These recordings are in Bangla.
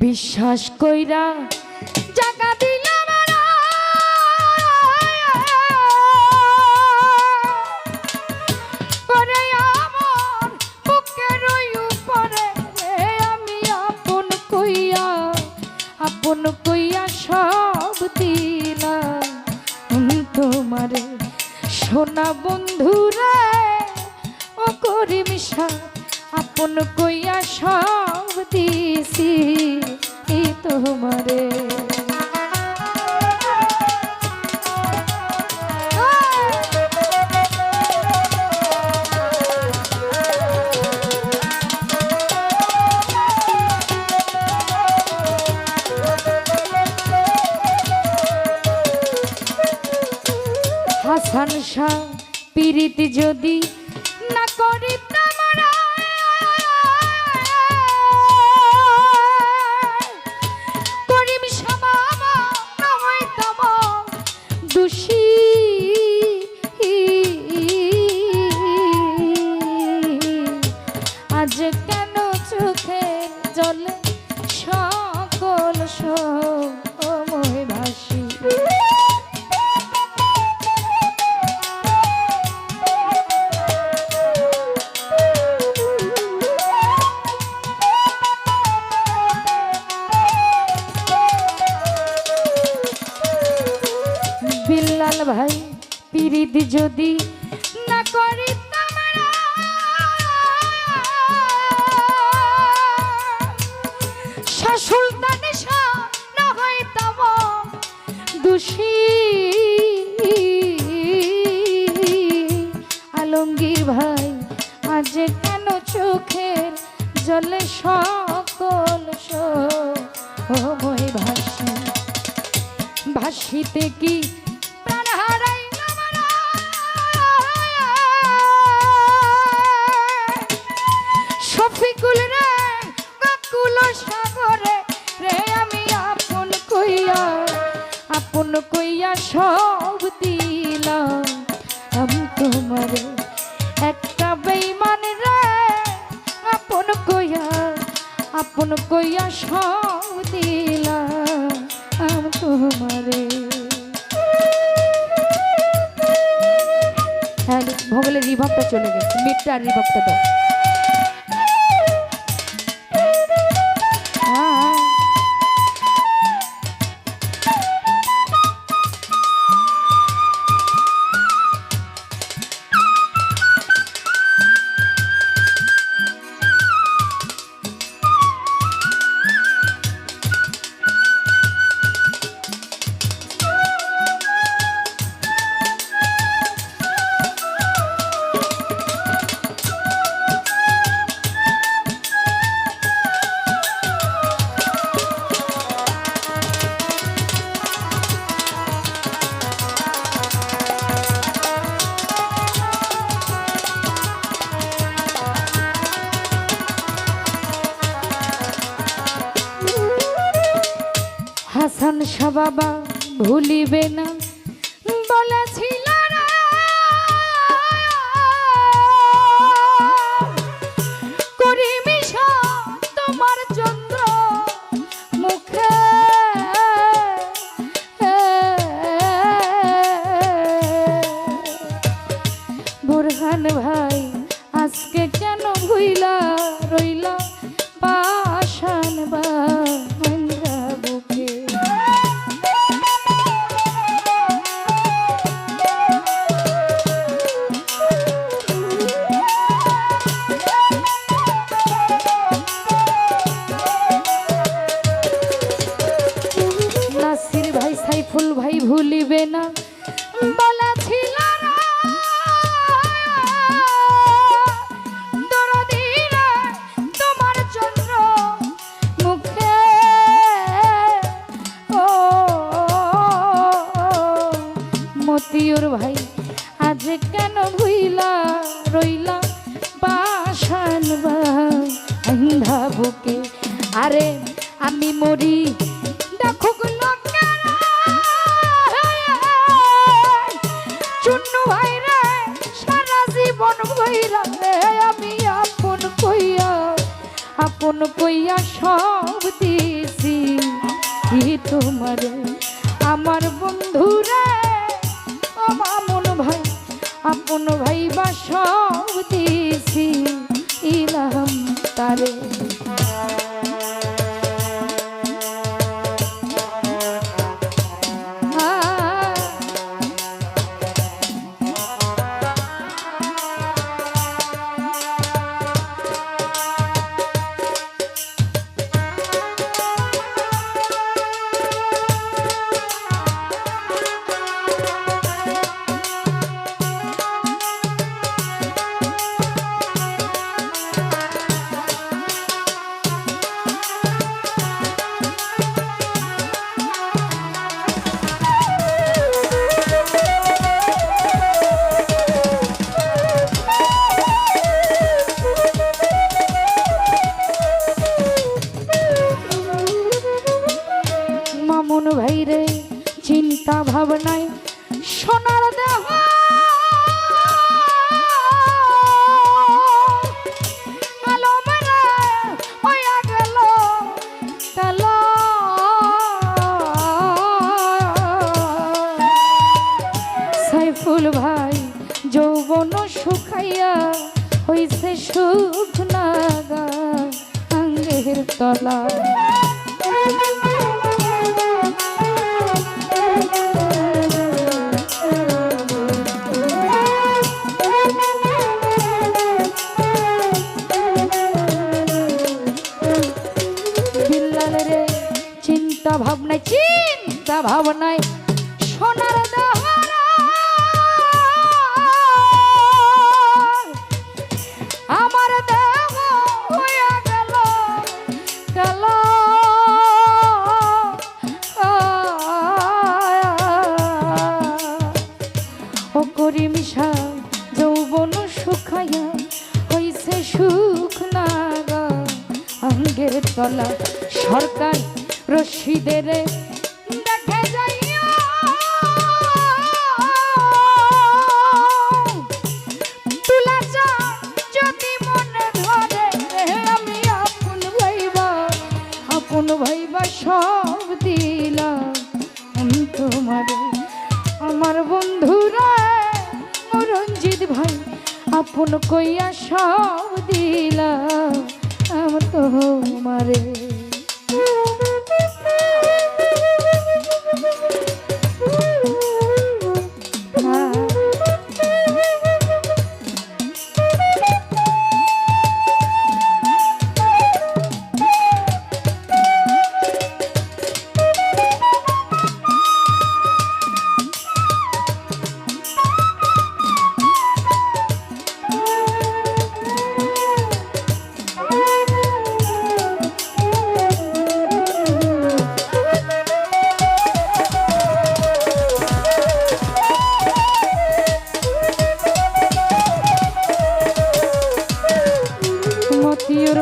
বিশ্বাস কইরা জাগা দিলাম করে আমার বুকের উপরে আমি আপন কইয়া সব দিলাম তোমারে সোনা বন্ধুরে ও করিম আপন কইয়া সব দিছি তোমারে হাসান শাহ পীড়িত যদি না করি আজ কেন চোখের জলে সকল সময় ভাসি বিল্লাল ভাই পীড়িত যদি না করি সুলতান না হইতাম দোষী আলমগীর ভাই আজ কেন চোখের জলে সকল সময় ভাসি ভাসিতে কি প্রাণ হারাইলাম শফিকুল রে কাকুল সাগরে রে আমি আপন কইয়া সব দিলাম আমি তোমারে একটা বেঈমান রে আপন কইয়া সব দিলাম আমি তোমারে। হ্যাঁ ভোগলের রিভাবটা চলে গেছে, মিটটা আর রিভাবটা দাও। হাসান শাহ বাবা ভুলিবে না বলেছিল করিম তোমার চন্দ্র মুখে বুরহান ভাই আজকে কেন ভুইলা রইলা পাশান বা ফুল ভাই ভুলিবে না বলেছিল তোমার চন্দ্র মুখে ও মতিউর ভাই আজ কেন ভুইলা রইলা পাশান বান্ধা বুকে। আরে আমি মরি দেখো চুন্নু ভাই রে সারা জীবন ভইরা আমি আপন কইয়া সব দিস তোমারে আমার বন্ধুরে ও মামুন ভাই আপন ভাই বা সব দিছি ইলাম তারে মামুন ভাই রে চিন্তা ভাবনায় সোনার দেহ সাইফুল ভাই যৌবন শুকাইয়া হইছে শুকনা গা আঙ্গের তলা চিন্তা ভাবনায় সোনার দহরা আমার দেহ হইয়া গেল গেল ও করি মিশা যৌবন শুকাইয়া হইছে শুকনা গা আঙ্গের তলা সরকার রশিদের দেখে যাইয়া তুলা চা যদি মনে ধরে আমি আপন ভাইবা সব দিলাম তোমারে আমার বন্ধুরা রঞ্জিত ভাই আপন কইয়া সব দিলাম তোমারে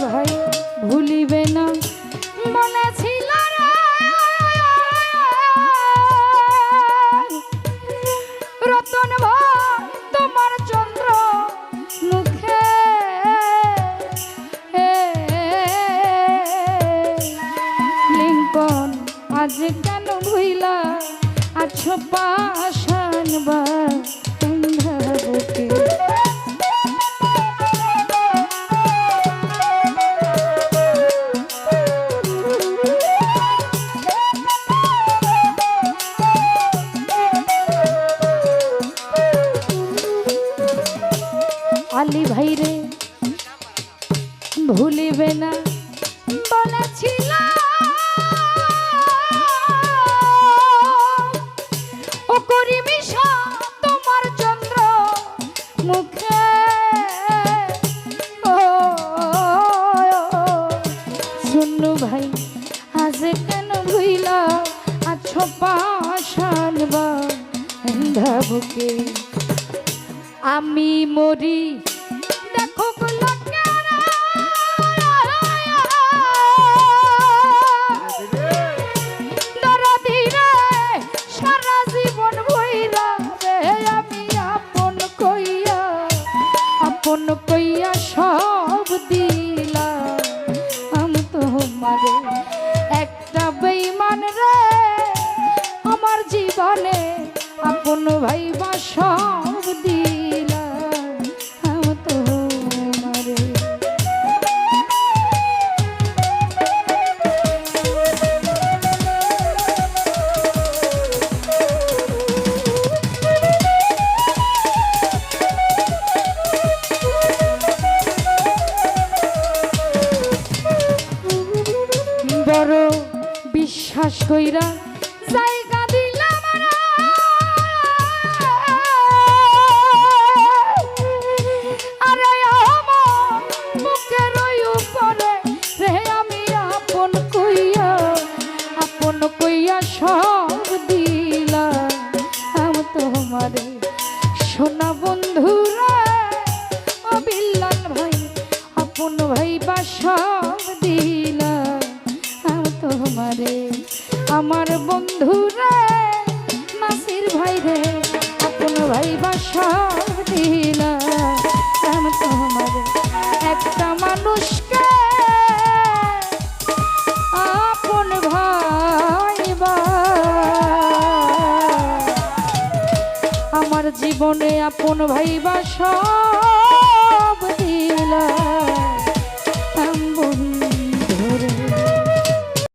ভাই ভুলিবে না বলেছিল রতন ভাই তোমার চন্দ্র মুখে লিঙ্কন আজ কেন ভুইলা আছো পাশান বা বুকে আলী ভাই রে ভুলিবে না বলেছিল ও করি মিশা তোমার চন্দ্র মুখে ও শুনু ভাই আজ কেন ভুইলা আছো পাশান বা বুকে আমি মরি দেখো সারা জীবন বইরা আমি আপন কইয়া সব দিলাম তোমারে একটা বেঈমান রে ভাইবা সব দিলাম তোমারে। বড় বিশ্বাস কইরা জায়গা দিলাম আরে আমার বুকের উপরে রে আমি আপন কইয়া সব দিলাম তোমারে। সোনা বন্ধু রে ও বিল্লাল ভাই আপন ভাইবা সব দিলাম তোমারে। আমার বন্ধু রে নাসির ভাই রে আপন ভাইবা সব দিলাম তোমারে। একটা মানুষকে আপন ভাইবা আমার জীবনে আপন ভাইবা সব দিলাম।